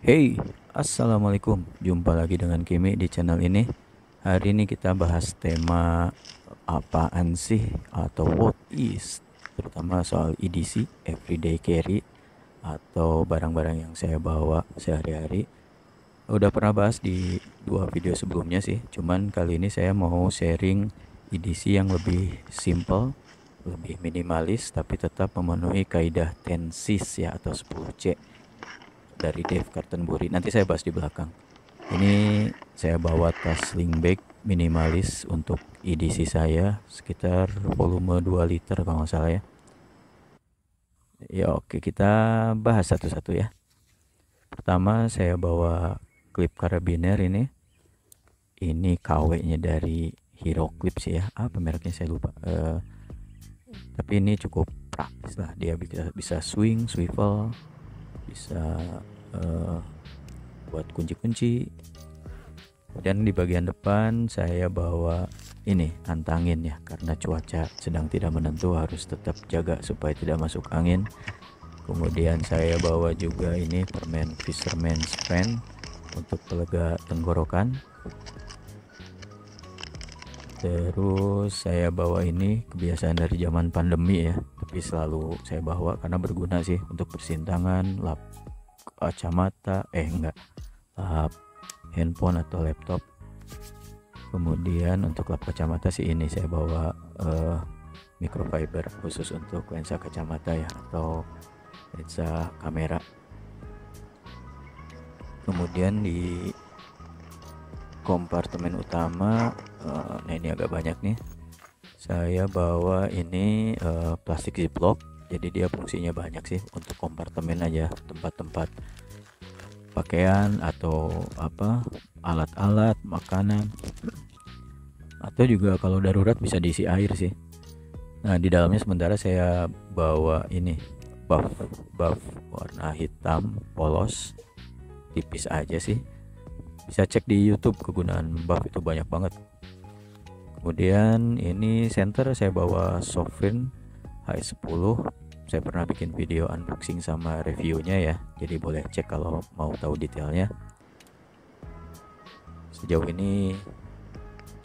Hey, assalamualaikum. Jumpa lagi dengan Kimi di channel ini. Hari ini kita bahas tema apaan sih atau what is, terutama soal EDC, everyday carry, atau barang-barang yang saya bawa sehari-hari. Udah pernah bahas di dua video sebelumnya sih. Cuman kali ini saya mau sharing EDC yang lebih simple, lebih minimalis, tapi tetap memenuhi kaidah 10Cs ya atau 10C dari Dave Cartenbury. Nanti saya bahas di belakang. Ini saya bawa tas sling bag minimalis untuk EDC saya, sekitar volume 2 liter kalau nggak salah ya. Ya oke, kita bahas satu-satu ya. Pertama saya bawa klip karabiner ini. Ini KW-nya dari Hero Clip sih ya. Apa mereknya saya lupa. Tapi ini cukup praktis lah. Dia bisa swing, swivel, bisa eh, buat kunci-kunci. Dan di bagian depan saya bawa ini antangin ya, karena cuaca sedang tidak menentu, harus tetap jaga supaya tidak masuk angin. Kemudian saya bawa juga ini permen Fisherman's Friend untuk pelega tenggorokan. Terus saya bawa ini kebiasaan dari zaman pandemi ya, tapi selalu saya bawa karena berguna sih untuk bersihin tangan, lap kacamata, lap handphone atau laptop. Kemudian untuk lap kacamata sih ini saya bawa microfiber khusus untuk lensa kacamata ya, atau lensa kamera. Kemudian di kompartemen utama, nah ini agak banyak nih, saya bawa ini plastik ziplock. Jadi dia fungsinya banyak sih, untuk kompartemen aja, tempat-tempat pakaian atau apa, alat-alat makanan, atau juga kalau darurat bisa diisi air sih. Nah di dalamnya sementara saya bawa ini buff warna hitam polos, tipis aja sih. Bisa cek di YouTube, kegunaan buff itu banyak banget. Kemudian ini center saya bawa Sofrin HS10. Saya pernah bikin video unboxing sama reviewnya ya, jadi boleh cek kalau mau tahu detailnya. Sejauh ini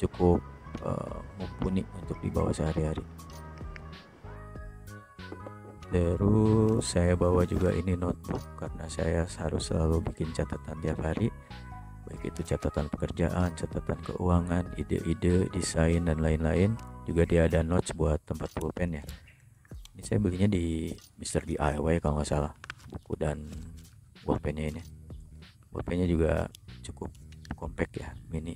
cukup mumpuni untuk dibawa sehari-hari. Terus saya bawa juga ini notebook, karena saya harus selalu bikin catatan tiap hari, baik itu catatan pekerjaan, catatan keuangan, ide-ide, desain, dan lain-lain. Juga dia ada notes buat tempat pulpen ya. Ini saya belinya di Mr. DIY kalau nggak salah, buku dan pulpennya ini. Pulpennya juga cukup compact ya, mini.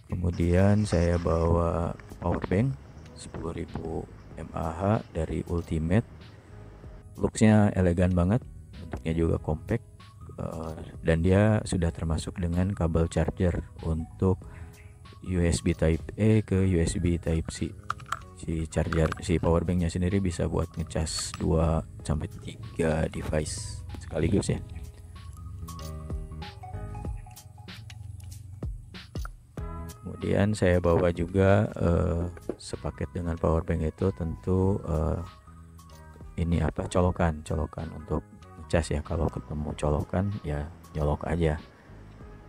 Kemudian saya bawa power bank 10.000 mAh dari Ultimate. Looksnya elegan banget, bentuknya juga compact, dan dia sudah termasuk dengan kabel charger untuk USB Type A ke USB Type C. Si power banknya sendiri bisa buat ngecas 2 sampai 3 device sekaligus ya. Kemudian saya bawa juga sepaket dengan power bank itu tentu ini apa, colokan untuk ngecas ya. Kalau ketemu colokan ya nyolok aja.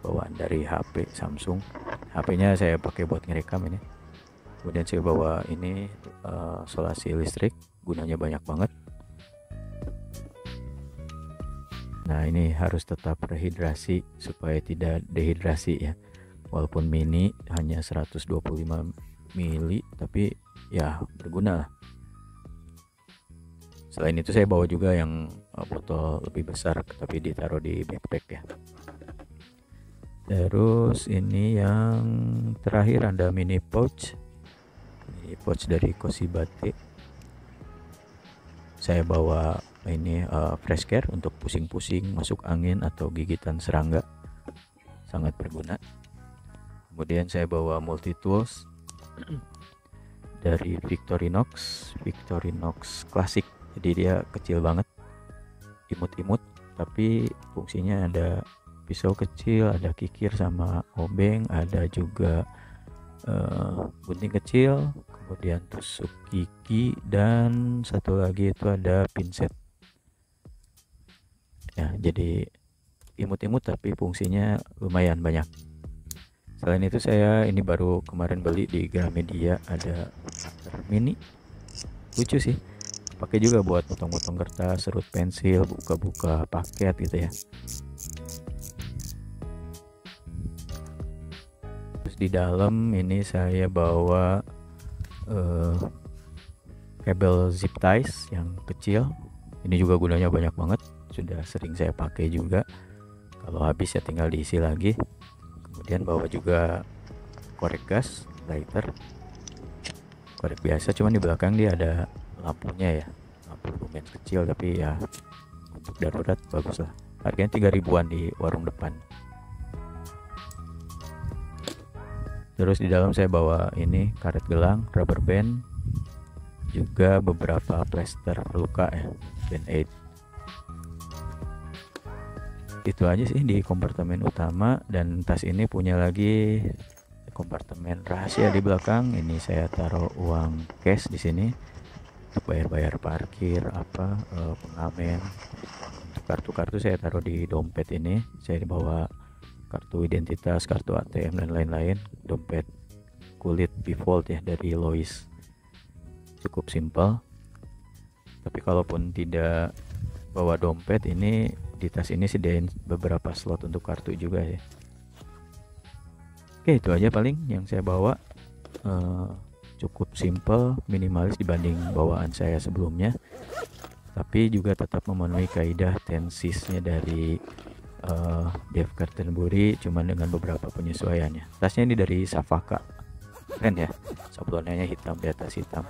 Bawaan dari HP Samsung. HP-nya saya pakai buat ngerekam ini. Kemudian saya bawa ini solasi listrik, gunanya banyak banget. Nah ini harus tetap rehidrasi supaya tidak dehidrasi ya. Walaupun mini hanya 125 mili, tapi ya berguna lah. Selain itu saya bawa juga yang botol lebih besar, tapi ditaruh di backpack ya. Terus ini yang terakhir ada mini pouch dari Cosibate. Saya bawa ini fresh care untuk pusing-pusing, masuk angin, atau gigitan serangga, sangat berguna. Kemudian saya bawa multi tools dari Victorinox Classic. Jadi dia kecil banget, imut-imut, tapi fungsinya ada pisau kecil, ada kikir sama obeng, ada juga gunting kecil, kemudian tusuk gigi, dan satu lagi itu ada pinset ya, jadi imut-imut tapi fungsinya lumayan banyak. Selain itu saya ini baru kemarin beli di Gramedia, ada mini, lucu sih, pakai juga buat potong-potong kertas, serut pensil, buka-buka paket gitu ya. Terus di dalam ini saya bawa kabel zip ties yang kecil, ini juga gunanya banyak banget, sudah sering saya pakai juga. Kalau habis ya tinggal diisi lagi. Kemudian bawa juga korek gas, lighter, korek biasa, cuman di belakang dia ada lampunya ya, lampu lumen kecil, tapi ya untuk darurat bagus lah. Harganya 3 ribuan di warung depan. Terus di dalam saya bawa ini karet gelang, rubber band, juga beberapa plester luka ya, band-aid. Itu aja sih di kompartemen utama, dan tas ini punya lagi kompartemen rahasia di belakang. Ini saya taruh uang cash di sini untuk bayar-bayar parkir, pengamen. Untuk kartu-kartu saya taruh di dompet ini. Saya dibawa kartu identitas, kartu ATM dan lain-lain. Dompet kulit Bifold ya dari Lois. Cukup simpel. Tapi kalaupun tidak bawa dompet, ini di tas ini sediain beberapa slot untuk kartu juga ya. Oke, itu aja paling yang saya bawa. Cukup simple, minimalis dibanding bawaan saya sebelumnya, tapi juga tetap memenuhi kaidah tensisnya dari Dave Canterbury, cuman dengan beberapa penyesuaiannya. Tasnya ini dari Savaka, keren ya, sablonnya hitam di atas hitam,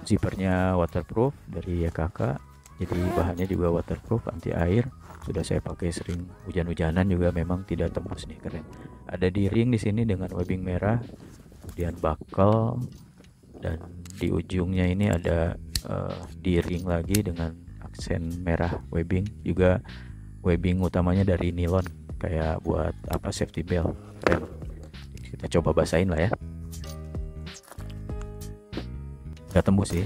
zippernya waterproof dari YKK, jadi bahannya juga waterproof, anti air. Sudah saya pakai sering hujan-hujanan juga, memang tidak tembus nih, keren. Ada D-ring di sini dengan webbing merah, kemudian buckle, dan di ujungnya ini ada D-ring lagi dengan aksen merah webbing, juga webbing utamanya dari nilon kayak buat safety belt, keren. Kita coba basahin lah ya, nggak tembus sih.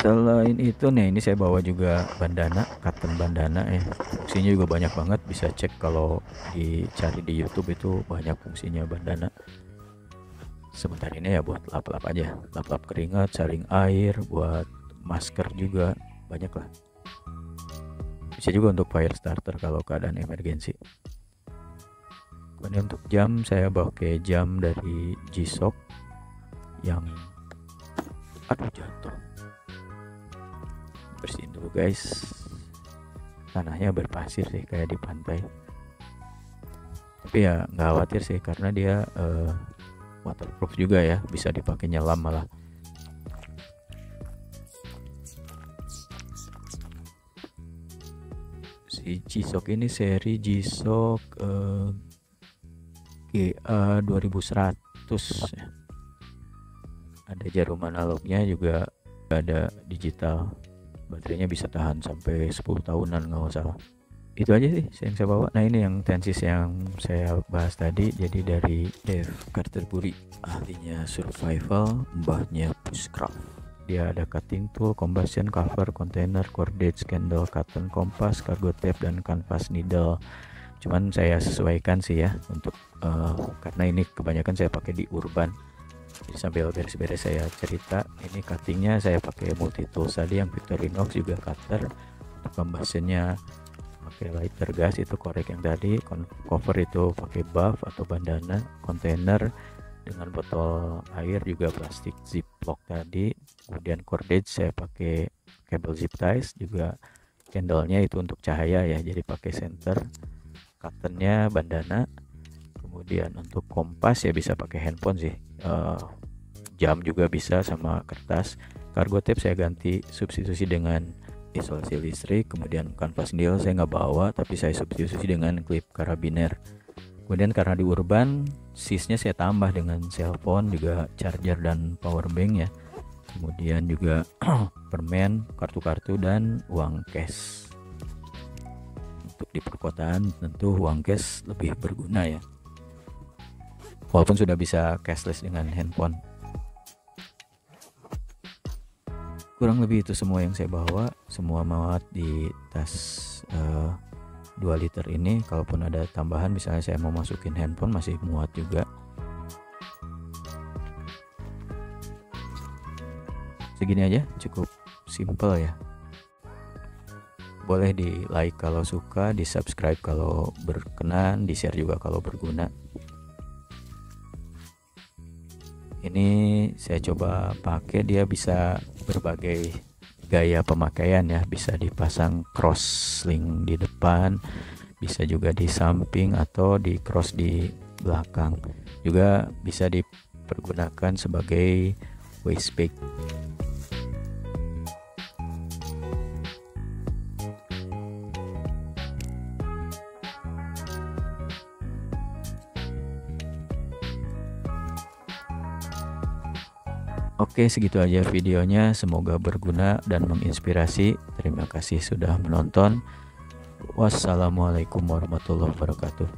Selain itu nih, ini saya bawa juga bandana, cotton bandana ya. Fungsinya juga banyak banget, bisa cek kalau dicari di YouTube, itu banyak fungsinya bandana. Sebentar ini ya buat lap-lap aja, lap-lap keringat, saring air, buat masker juga banyak lah. Bisa juga untuk fire starter kalau keadaan emergensi. Kemudian untuk jam, saya pakai jam dari G-Shock yang jatuh. Bersihin dulu guys, tanahnya berpasir sih kayak di pantai, tapi ya nggak khawatir sih karena dia waterproof juga ya, bisa dipakai nyelam malah. Si G-Shock ini seri G-Shock GA 2100 ya. Ada jarum analognya juga, ada digital. Baterainya bisa tahan sampai 10 tahunan nggak salah. Itu aja sih yang saya bawa. Nah, ini yang tensis yang saya bahas tadi, jadi dari Dave Canterbury, ahlinya survival, mbahnya bushcraft. Dia ada cutting tool, combustion cover, container, cordage, candle, cotton, kompas, cargo tape, dan canvas needle. Cuman saya sesuaikan sih ya untuk karena ini kebanyakan saya pakai di urban. Jadi sambil beres-beres saya cerita, ini cuttingnya saya pakai multi tools tadi yang Victorinox, juga cutter. Untuk combustionnya pakai lighter gas, itu korek yang tadi. Cover itu pakai buff atau bandana. Container dengan botol air juga plastik ziplock tadi. Kemudian cordage saya pakai kabel zip ties, juga candlenya itu untuk cahaya ya, jadi pakai center. Cottonnya bandana. Kemudian untuk kompas ya bisa pakai handphone sih, jam juga bisa sama kertas. Cargo tape saya ganti substitusi dengan isolasi listrik. Kemudian canvas needle saya nggak bawa, tapi saya substitusi dengan klip karabiner. Kemudian karena di urban, sisnya saya tambah dengan cellphone, juga charger dan power bank ya. Kemudian juga permen, kartu-kartu, dan uang cash. untuk di perkotaan tentu uang cash lebih berguna ya, walaupun sudah bisa cashless dengan handphone. Kurang lebih itu semua yang saya bawa, semua muat di tas 2 liter ini. Kalaupun ada tambahan, misalnya saya mau masukin handphone, masih muat juga. Segini aja, cukup simple ya. Boleh di like kalau suka, di subscribe kalau berkenan, di share juga kalau berguna. Ini saya coba pakai, dia bisa berbagai gaya pemakaian ya, bisa dipasang cross link di depan, bisa juga di samping atau di cross di belakang, juga bisa dipergunakan sebagai waist bag. Oke, segitu aja videonya. Semoga berguna dan menginspirasi. Terima kasih sudah menonton. Wassalamualaikum warahmatullahi wabarakatuh.